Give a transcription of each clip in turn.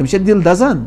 أمس دل دزان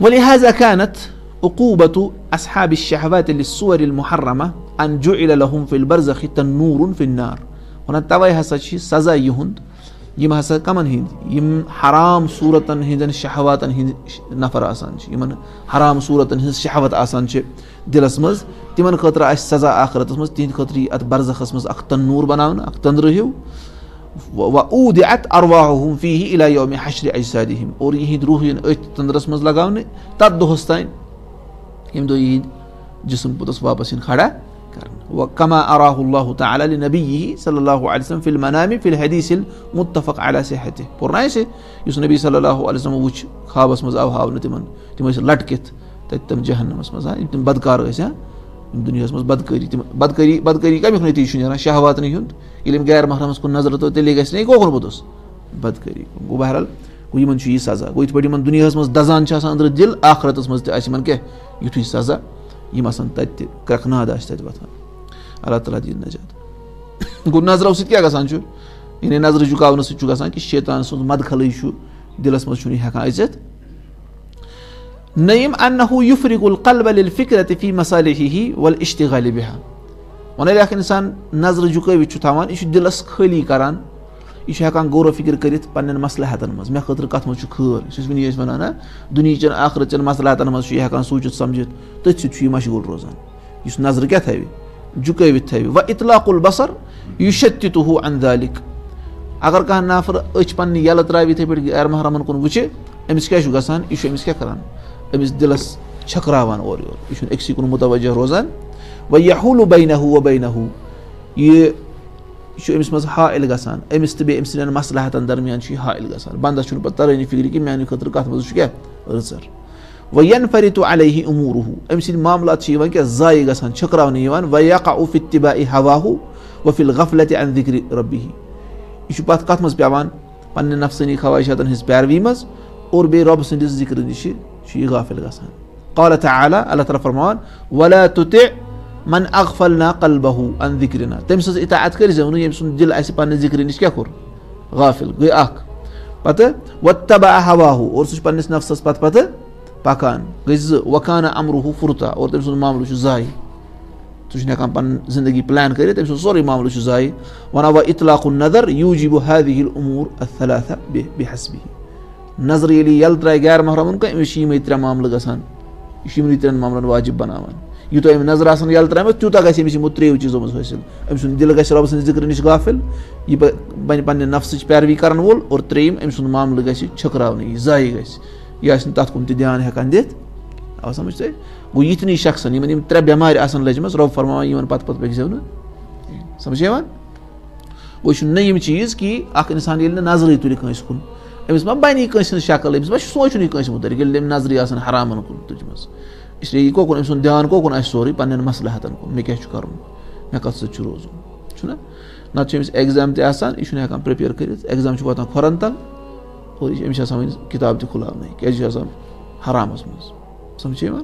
ولهذا كانت عقوبة أصحاب الشهوات للصور المحرمة أن جعل لهم في البرزخ تنور في النار ونتوي هسا شيء سزا يهند يم هسا كمان هند يم حرام صورة هندن شهوات هند نفر آسان يمن حرام صورة هند شهوات آسان شيء دلس مز تمن خطر أش سزا آخرت مز تين خطري أت برزخ مز أخ تنور بناون أخ تنرهيو وأودعت أرواحهم فيه إلى يوم حشر أجسادهم اور يهد روحين أت تندرس مز لگاون تد هستين يم دو يهد جسم پتس واپسين خڑا کرن وكما أراه الله تعالى لنبيه صلى الله عليه وسلم في المنام في الحديث المتفق على صحته پرنايسه يس نبي صلى الله عليه وسلم وچ خوابس مز او هاون تم لٹکت تم جهنم مز تم بدکار ٲسۍ دنیا مز بدکاری کمیُک نتیجہ چھُ نیران شہواتن ہُنٛد ییٚلہِ أمۍ غیر محرمس کُن نظر تو تیٚلے گژھِ نہٕ کوکُن پوٚتُس بدکاری گوٚو بہرحال گوٚو یِمن چھُ یہِ سزا گوٚو یِتھ پٲٹھۍ یِمن دُنیاہس منٛز دزان چھِ آسان أنٛدرٕ دِل آخرتس منٛز تہِ آسہِ یِمن کیٛاہ یُتھُے سزا یِم آسان تتہِ تہِ کرٛٮ۪کہٕ آسہِ تتہِ وۄتھان اللہ تعالیٰ دِیِن نجات گوٚو نظرو سۭتۍ کیٛاہ گژھان چھُ یعنی نظرِ جُکاونہٕ سۭتۍ چھُ گژھان کہِ شیطان سُنٛد مدخلٕے چھُ دِلس منٛز چھُنہٕ یہِ ہٮ۪کان أژِتھ نعم أنه يفرغ القلب للفكرة في مصالحه والاشتغال بها ونرى اخ انسان نظر جُکٲوِتھ چھُ تھاوان یہِ چھُ دِلس خٲلی کران یہِ چھُ ہٮ۪کان غور و فِکر کٔرِتھ پننٮ۪ن مصلحتن منٛز مےٚ خٲطرٕ کتھ منٛز چھُ خٲر یُس أسۍ وٕنی ٲسۍ وَنان نہ دُنہِچٮ۪ن آخرتچٮ۪ن مصلحتن منٛز چھُ یہِ ہٮ۪کان سوٗنٛچِتھ سمجھِتھ تٔتھۍ سۭتۍ چھُ یہِ مشغوٗل روزان یُس نظرِ کیٛاہ تھاوِ جُکٲوِتھ تھاوِ واطلاق البصر يشتته عن ذلك اگر کانٛہہ نفر أچھ پننہِ یَلہٕ ترٛاوِ یِتھٕے پٲٹھۍ غیر محرمن کُن وٕچھِ أمِس کیٛاہ چھُ گژھان یہِ چھُ أمِس کیٛاہ کران أمِس دِلس چھکراوان اورٕ یورٕ یہِ چھُنہٕ أکسٕے کُن مُتوجہ روزان ويحول بينه وبينه یہِ چھُ أمِس منٛز حائل گژھان أمِس تہٕ بیٚیہِ أمۍ سٕنٛدٮ۪ن مصلحتن درمیان چھُ یہِ حائل گژھان بنٛدس چھُنہٕ پتہٕ ترٲنی فِکرِ کہِ میانہِ خٲطرٕ کتھ منٛز چھُ کیٛاہ رٕژر وينفرط عليه أموره أمۍ سٕنٛدۍ معاملات چھِ یِوان کیٛاہ ضایہِ گژھان چھکراونہٕ یِوان ويقع في اتباع هواه وفي الغفلة عن ذكر ربه یہِ چھُ پتہٕ کتھ منٛز پیٚوان پننہِ نفسٲنی خواہشاتن ہٕنٛز پیروی منٛز اور بیٚیہِ رۄبہٕ سٕنٛدِس ذِکرٕ نِش چھُ یہِ غافِل گژھان قال تعالى اللہ تعالیٰ فرماوان ولا تطع من اغفلنا قلبه عن ذكرنا تٔمۍ سٕنٛز اطاعت کٔرزیٚو نہٕ ییٚمہِ سُنٛد دِل آسہِ پننہِ ذِکرِ نِش کیٛاہ کوٚر غافِل گٔے اکھ پتہٕ واتبع هواه اور سُہ چھُ پننِس نفسس پتہٕ پکان گٔے زٕ وكان امره فرطا اور تٔمۍ سُنٛد معاملہٕ چھُ ضایہِ سُہ چھُنہٕ ہٮ۪کان پنٕنۍ زندگی پلان کٔرِتھ تٔمۍ سُنٛد سورُے معاملہٕ چھُ ضایہِ ونان واطلاق النظر يوجب هذه الامور الثلاثة بحسبه نظر ییٚلہِ یَلہٕ ترٛایہِ غیر محرمن کانٛہہ أمِس چھِ یِمے ترٛےٚ معاملہٕ گژھان یہِ چھُ یِمنٕے ترٛٮ۪ن معاملن واجب بناوان یوٗتاہ أمۍ نظر آسان یَلہٕ ترٛایمَژ تیوٗتاہ گژھِ أمِس یِمو ترٛیٚیو چیٖزو منٛز حٲصِل أمۍ سُنٛد دِل گژھِ رۄبہٕ سٕنٛدِ ذِکرٕ نِش غافِل یہِ بنہِ پننہِ نفسٕچ پیروی کرن وول اور ترٛیٚیِم أمۍ سُنٛد معاملہٕ گژھِ چھٔکراونہٕ یہِ ضایہِ گژھِ یہِ آسہِ نہٕ تتھ کُن تہِ دیان ہٮ۪کان دِتھ آو سمجھ تۄہہِ گوٚو یِتھنٕے شخصن یِمن یِم ترٛےٚ بٮ۪مارِ آسان لٔجمٕژ رۄب فرماوان یِمن پتہٕ پٔکزیٚو نہٕ سمجھ یِوان گوٚو یہِ چھُنہٕ نہٕ یِم چیٖز کہِ اکھ اِنسان ییٚلہِ نہٕ نظرٕے تُلہِ کٲنٛسہِ کُن أمِس ما بنی کٲنٛسہِ ہٕنٛز شکل أمِس ما چھُ سونٛچنُے کٲنٛسہِ مُتعلِق ییٚلہِ أمۍ نظرٕے آسان حرامن کُن تُجمٕژ اسلیے یہِ کوکُن أمۍ سُنٛد دیان کوکُن آسہِ سورُے پننٮ۪ن مصلحتن کُن مےٚ کیٛاہ چھُ کرُن مےٚ کتھ سۭتۍ چھُ روزُن چھُنہ نتہٕ چھُ أمِس ایگزام تہِ آسان یہِ چھُنہٕ ہٮ۪کان پرٛیپیر کٔرِتھ ایگزام چھُ واتان کھۄرن تل اور یہِ چھِ أمِس چھِ آسان وۄنۍ کِتاب تہِ کھُلاونٕے کیٛازِ یہِ چھُ آسان حرامس منٛز سمجھ یِوان